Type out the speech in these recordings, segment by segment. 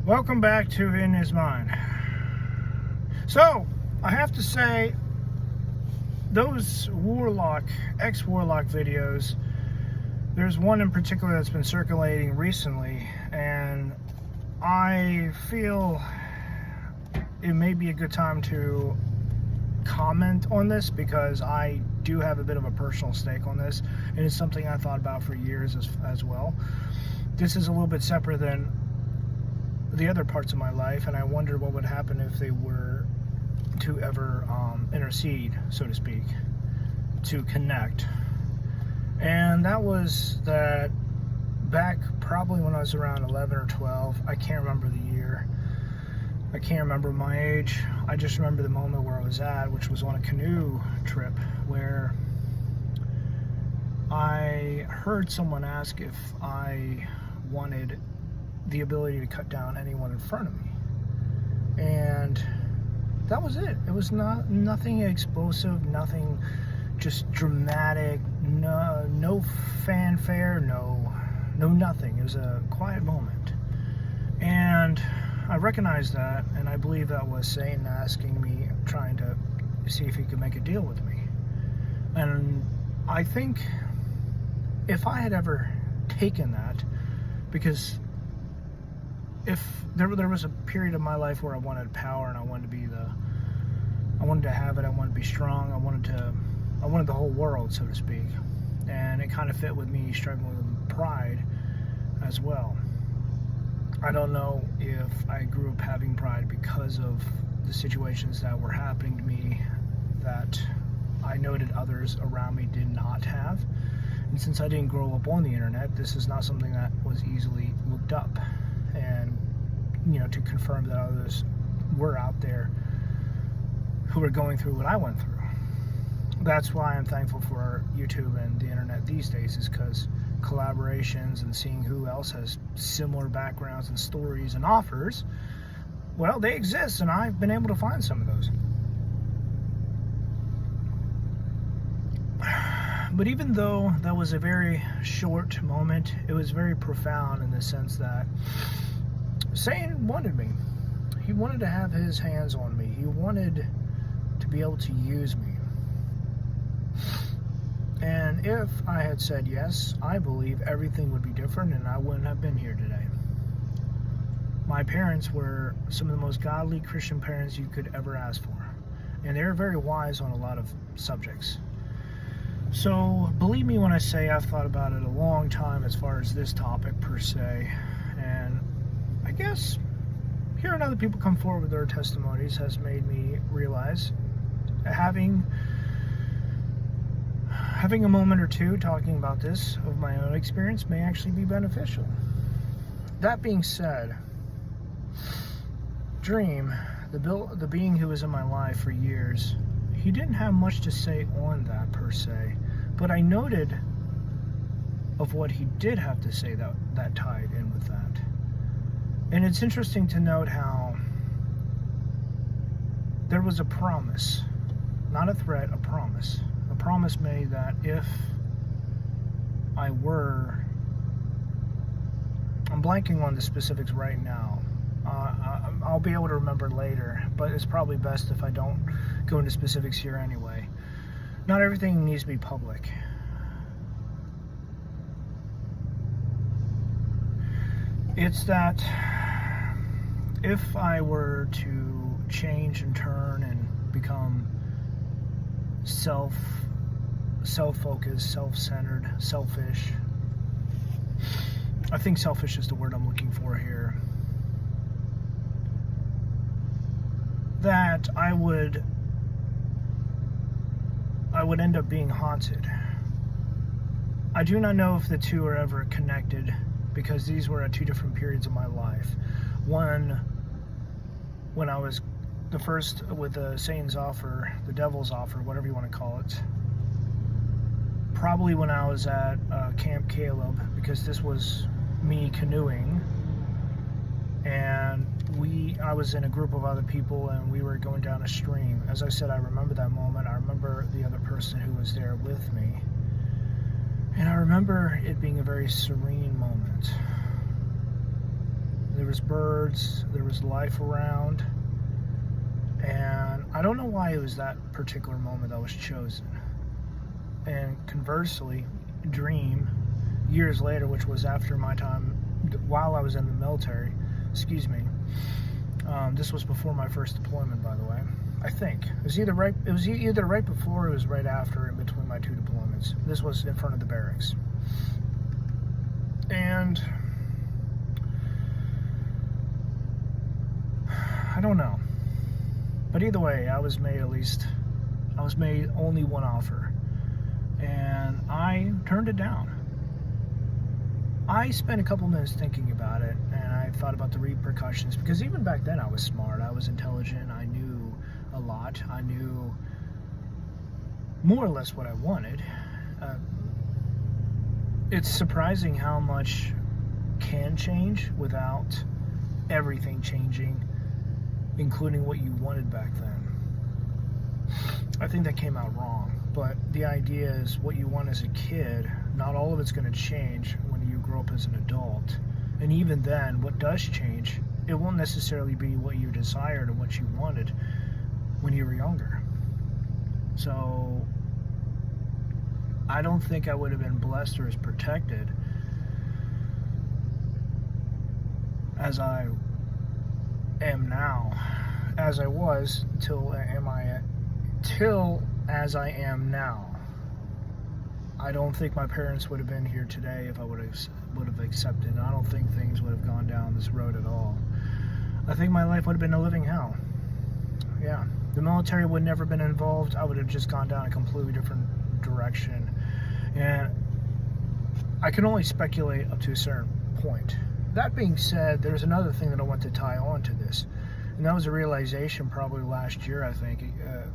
Welcome back to In His Mind. So, I have to say, those ex-Warlock videos, there's one in particular that's been circulating recently, and I feel it may be a good time to comment on this because I do have a bit of a personal stake on this, and it's something I thought about for years as well. This is a little bit separate than the other parts of my life, and I wonder what would happen if they were to ever intercede, so to speak, to connect. And that was that back probably when I was around 11 or 12. I can't remember the year. I can't remember my age. I just remember the moment where I was at, which was on a canoe trip where I heard someone ask if I wanted the ability to cut down anyone in front of me. And that was it. It was nothing explosive, nothing just dramatic, no fanfare, no nothing. It was a quiet moment. And I recognized that, and I believe that was Satan asking me, trying to see if he could make a deal with me. And I think if I had ever taken that, because if there was a period of my life where I wanted power and I wanted to have it, I wanted to be strong, I wanted the whole world, so to speak. And it kind of fit with me struggling with pride as well. I don't know if I grew up having pride because of the situations that were happening to me that I noted others around me did not have. And since I didn't grow up on the internet, this is not something that was easily looked up. And, to confirm that others were out there who were going through what I went through. That's why I'm thankful for YouTube and the internet these days, is because collaborations and seeing who else has similar backgrounds and stories and offers, well, they exist, and I've been able to find some of those. But even though that was a very short moment, it was very profound in the sense that Satan wanted me. He wanted to have his hands on me. He wanted to be able to use me. And if I had said yes, I believe everything would be different and I wouldn't have been here today. My parents were some of the most godly Christian parents you could ever ask for. And they were very wise on a lot of subjects. So believe me when I say I've thought about it a long time as far as this topic per se. And I guess hearing other people come forward with their testimonies has made me realize having a moment or two talking about this of my own experience may actually be beneficial. That being said, Dream, the being who was in my life for years, he didn't have much to say on that per se, but I noted of what he did have to say that tied in with that. And it's interesting to note how there was a promise, not a threat, a promise. A promise made that if I'm blanking on the specifics right now. I'll be able to remember later, but it's probably best if I don't go into specifics here anyway. Not everything needs to be public. It's that if I were to change and turn and become self-focused, self-centered, selfish. I think selfish is the word I'm looking for here. That I would end up being haunted. I do not know if the two are ever connected because these were at two different periods of my life. One, when I was the first with Satan's offer, the devil's offer, whatever you want to call it. Probably when I was at Camp Caleb, because this was me canoeing, and I was in a group of other people and we were going down a stream. As I said, I remember that moment. I remember the other person who was there with me. And I remember it being a very serene moment. There was birds, there was life around, and I don't know why it was that particular moment that was chosen. And conversely, Dream, years later, which was after my time, while I was in the military, this was before my first deployment, by the way. I think it was either right before or it was right after, in between my two deployments. This was in front of the barracks, and I don't know, but either way, I was made only one offer, and I turned it down. I spent a couple minutes thinking about it, and I thought about the repercussions, because even back then I was smart, I was intelligent, I knew a lot, I knew more or less what I wanted. It's surprising how much can change without everything changing, including what you wanted back then. I think that came out wrong, but the idea is what you want as a kid, not all of it's going to change when you grow up as an adult. And even then, what does change, it won't necessarily be what you desired or what you wanted when you were younger. So I don't think I would have been blessed or as protected as I am now, as I was till as I am now. I don't think my parents would have been here today if I would have accepted. I don't think things would have gone down this road at all. I think my life would have been a living hell. Yeah, the military would never been involved. I would have just gone down a completely different direction. And I can only speculate up to a certain point. That being said, there's another thing that I want to tie on to this. And that was a realization probably last year, I think.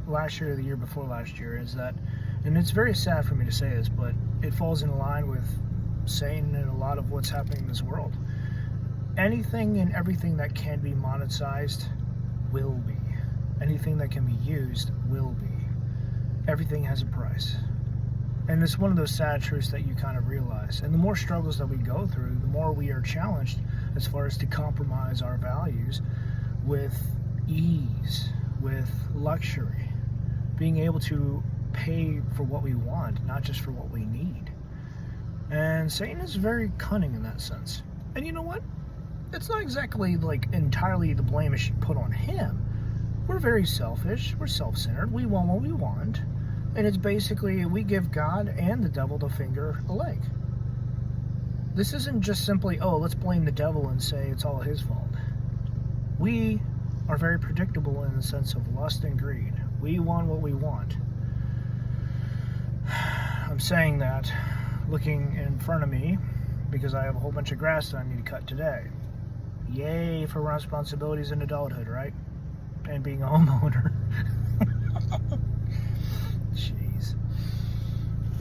Last year or the year before last year, is that, and it's very sad for me to say this, but it falls in line with Satan and a lot of what's happening in this world. Anything and everything that can be monetized will be. Anything that can be used will be. Everything has a price. And it's one of those sad truths that you kind of realize. And the more struggles that we go through, the more we are challenged as far as to compromise our values with ease, with luxury, being able to pay for what we want, not just for what we need. And Satan is very cunning in that sense. And you know what? It's not exactly like entirely the blame is put on him. We're very selfish, we're self-centered, we want what we want, and it's basically we give God and the devil the finger a leg. This isn't just simply, oh, let's blame the devil and say it's all his fault. We are very predictable in the sense of lust and greed. We want what we want. I'm saying that looking in front of me because I have a whole bunch of grass that I need to cut today. Yay for responsibilities in adulthood, right? And being a homeowner. Jeez.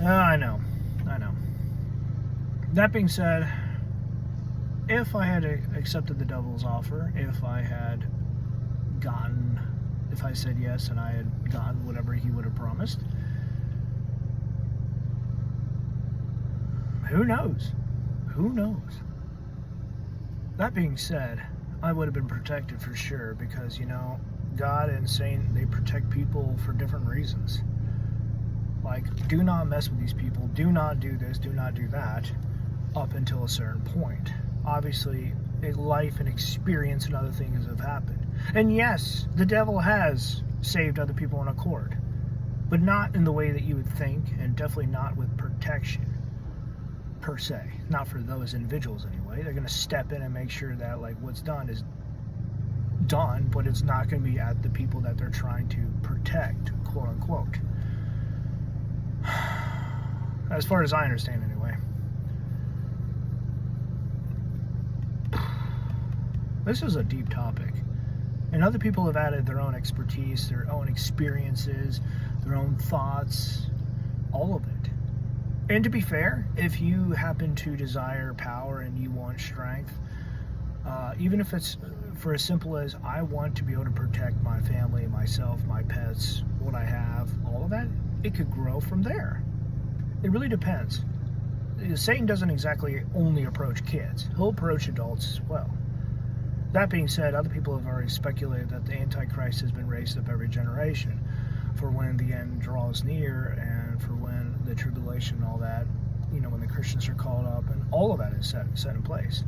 I know. That being said, if I had accepted the devil's offer, if I said yes and I had gotten whatever he would have promised, who knows? That being said, I would have been protected for sure, because, God and Satan, they protect people for different reasons. Like, do not mess with these people, do not do this, do not do that, up until a certain point. Obviously, life and experience and other things have happened. And yes, the devil has saved other people on accord, but not in the way that you would think, and definitely not with protection, per se. Not for those individuals anyway. They're going to step in and make sure that what's done is done, but it's not going to be at the people that they're trying to protect, quote unquote. As far as I understand anyway. This is a deep topic, and other people have added their own expertise, their own experiences, their own thoughts, all of it. And to be fair, if you happen to desire power and you want strength, even if it's for as simple as I want to be able to protect my family, myself, my pets, what I have, all of that, it could grow from there. It really depends. Satan doesn't exactly only approach kids. He'll approach adults as well. That being said, other people have already speculated that the Antichrist has been raised up every generation for when the end draws near and for when the tribulation and all that, when the Christians are called up, and all of that is set in place.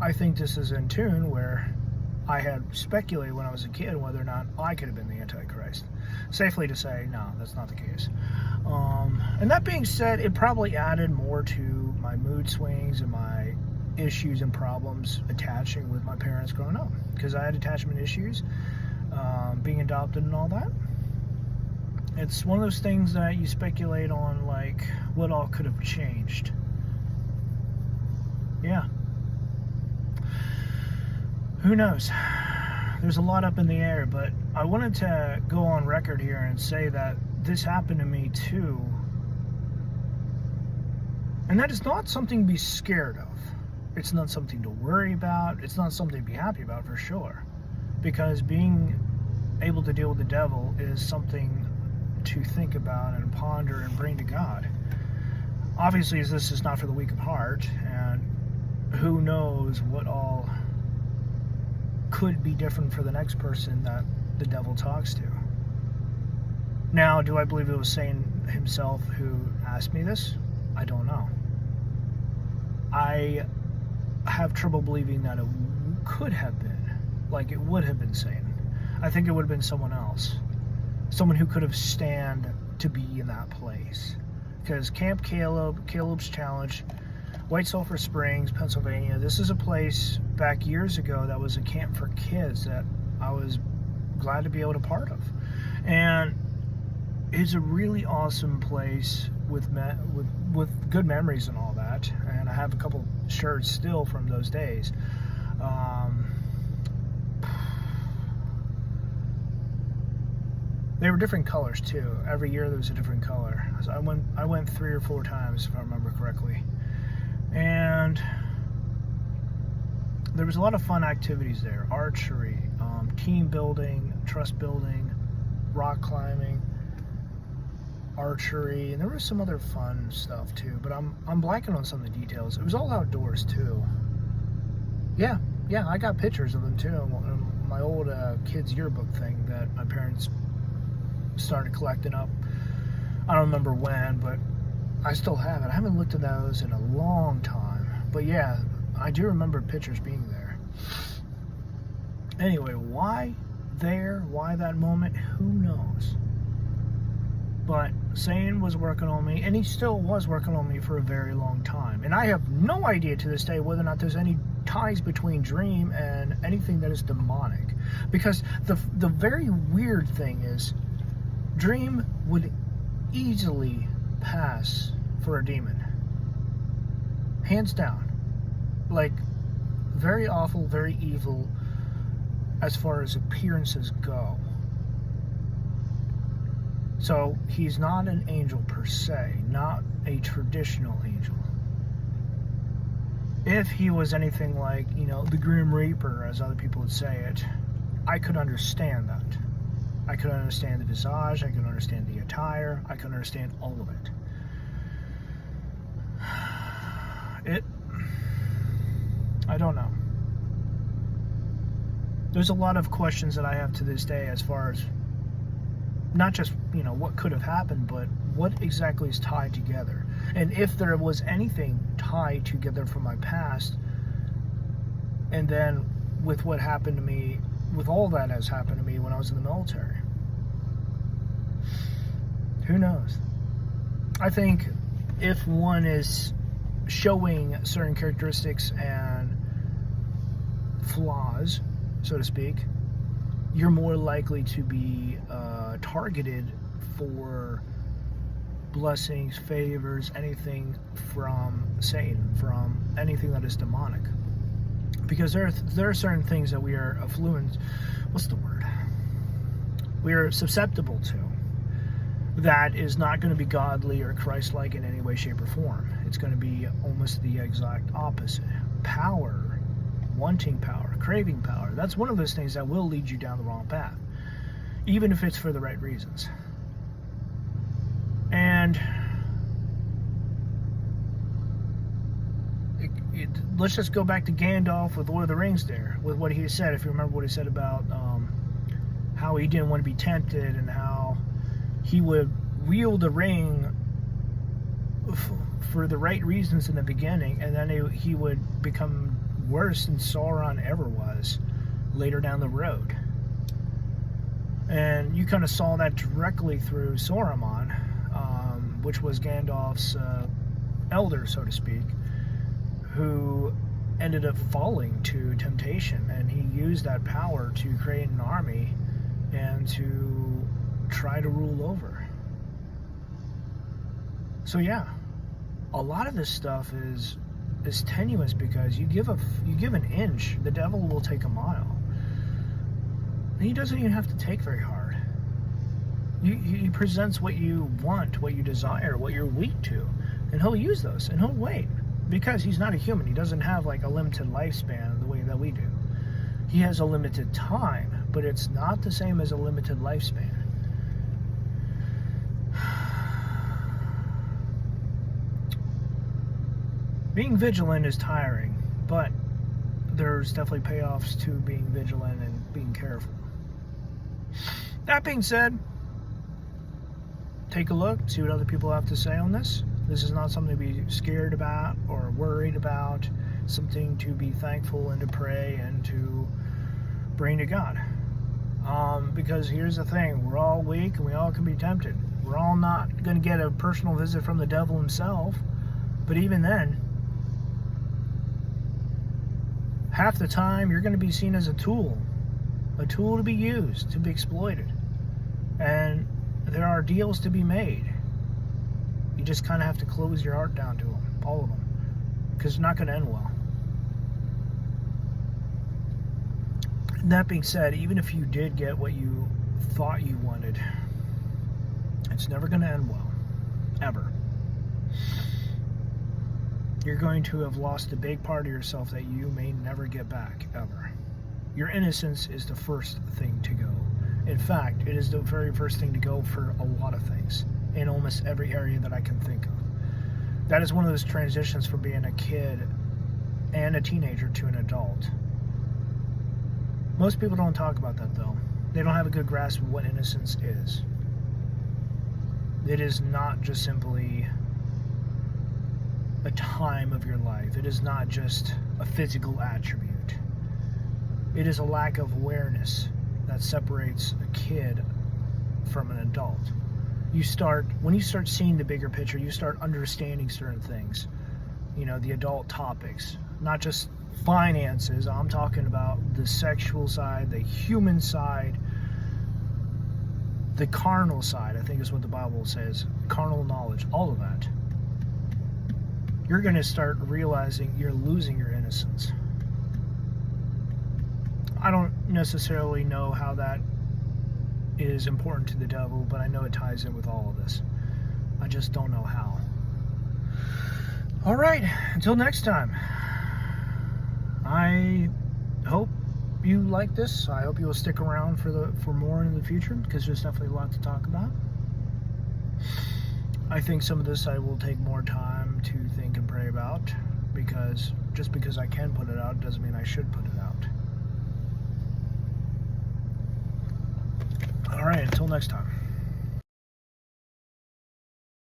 I think this is in tune where I had speculated when I was a kid whether or not I could have been the Antichrist. Safely to say, no, that's not the case. And that being said, it probably added more to my mood swings and my issues and problems attaching with my parents growing up, because I had attachment issues, being adopted and all that. It's one of those things that you speculate on, like, what all could have changed. Yeah. Who knows? There's a lot up in the air, but I wanted to go on record here and say that this happened to me too. And that is not something to be scared of. It's not something to worry about. It's not something to be happy about, for sure. Because being able to deal with the devil is something to think about and ponder and bring to God. Obviously, this is not for the weak of heart, and who knows what all could be different for the next person that the devil talks to. Now, do I believe it was Satan himself who asked me this? I don't know. I have trouble believing that it could have been, like it would have been Satan. I think it would have been someone else. Someone who could have stand to be in that place. Because Camp Caleb, Caleb's Challenge, White Sulphur Springs, Pennsylvania, this is a place back years ago that was a camp for kids that I was glad to be able to part of. And it's a really awesome place with good memories and all that. And I have a couple shirts still from those days. They were different colors too. Every year there was a different color. So I went 3 or 4 times, if I remember correctly. And there was a lot of fun activities there. Archery, team building, trust building, rock climbing, archery, and there was some other fun stuff too, but I'm blanking on some of the details. It was all outdoors too. Yeah, I got pictures of them too. My old kids yearbook thing that my parents started collecting up. I don't remember when, but I still have it. I haven't looked at those in a long time. But yeah, I do remember pictures being there. Anyway, why there? Why that moment? Who knows? But Satan was working on me, and he still was working on me for a very long time. And I have no idea to this day whether or not there's any ties between Dream and anything that is demonic. Because the very weird thing is, Dream would easily pass for a demon. Hands down. Like, very awful, very evil as far as appearances go. So, he's not an angel per se, not a traditional angel. If he was anything like, the Grim Reaper, as other people would say it, I could understand that. I could understand the visage, I could understand the attire, I could understand all of it. I don't know. There's a lot of questions that I have to this day as far as not just, what could have happened, but what exactly is tied together. And if there was anything tied together from my past, and then with what happened to me, with all that has happened to me when I was in the military. Who knows? I think if one is showing certain characteristics and flaws, so to speak, you're more likely to be targeted for blessings, favors, anything from Satan, from anything that is demonic. Because there are certain things that we are we are susceptible to that is not going to be godly or Christ-like in any way, shape, or form. It's going to be almost the exact opposite. Power, wanting power, craving power. That's one of those things that will lead you down the wrong path, even if it's for the right reasons. And let's just go back to Gandalf with Lord of the Rings there, with what he said, if you remember what he said about how he didn't want to be tempted and how he would wield the ring for the right reasons in the beginning, and then he would become worse than Sauron ever was later down the road. And you kind of saw that directly through Saruman, which was Gandalf's elder, so to speak, who ended up falling to temptation, and he used that power to create an army and to try to rule over. So yeah, a lot of this stuff is tenuous, because you give an inch, the devil will take a mile. And he doesn't even have to take very hard. He presents what you want, what you desire, what you're weak to, and he'll use those, and he'll wait, because he's not a human. He doesn't have like a limited lifespan the way that we do. He has a limited time, but it's not the same as a limited lifespan. Being vigilant is tiring, but there's definitely payoffs to being vigilant and being careful. That being said, take a look, see what other people have to say on this. This is not something to be scared about or worried about, something to be thankful and to pray and to bring to God. Because here's the thing, we're all weak and we all can be tempted. We're all not going to get a personal visit from the devil himself, but even then, half the time you're going to be seen as a tool to be used, to be exploited. And there are deals to be made. You just kind of have to close your heart down to them, all of them, because it's not going to end well. That being said, even if you did get what you thought you wanted, it's never going to end well, ever. You're going to have lost a big part of yourself that you may never get back, ever. Your innocence is the first thing to go. In fact, it is the very first thing to go for a lot of things, in almost every area that I can think of. That is one of those transitions from being a kid and a teenager to an adult. Most people don't talk about that, though. They don't have a good grasp of what innocence is. It is not just simply a time of your life. It is not just a physical attribute. It is a lack of awareness that separates a kid from an adult. When you start seeing the bigger picture, you start understanding certain things. You know, the adult topics, not just finances. I'm talking about the sexual side, the human side, the carnal side, I think is what the Bible says. Carnal knowledge, all of that. You're going to start realizing you're losing your innocence. I don't necessarily know how that is important to the devil, but I know it ties in with all of this. I just don't know how. All right, until next time. I hope you like this. I hope you will stick around for more in the future, because there's definitely a lot to talk about. I think some of this I will take more time to think and pray about, because just because I can put it out doesn't mean I should put it out. All right, until next time.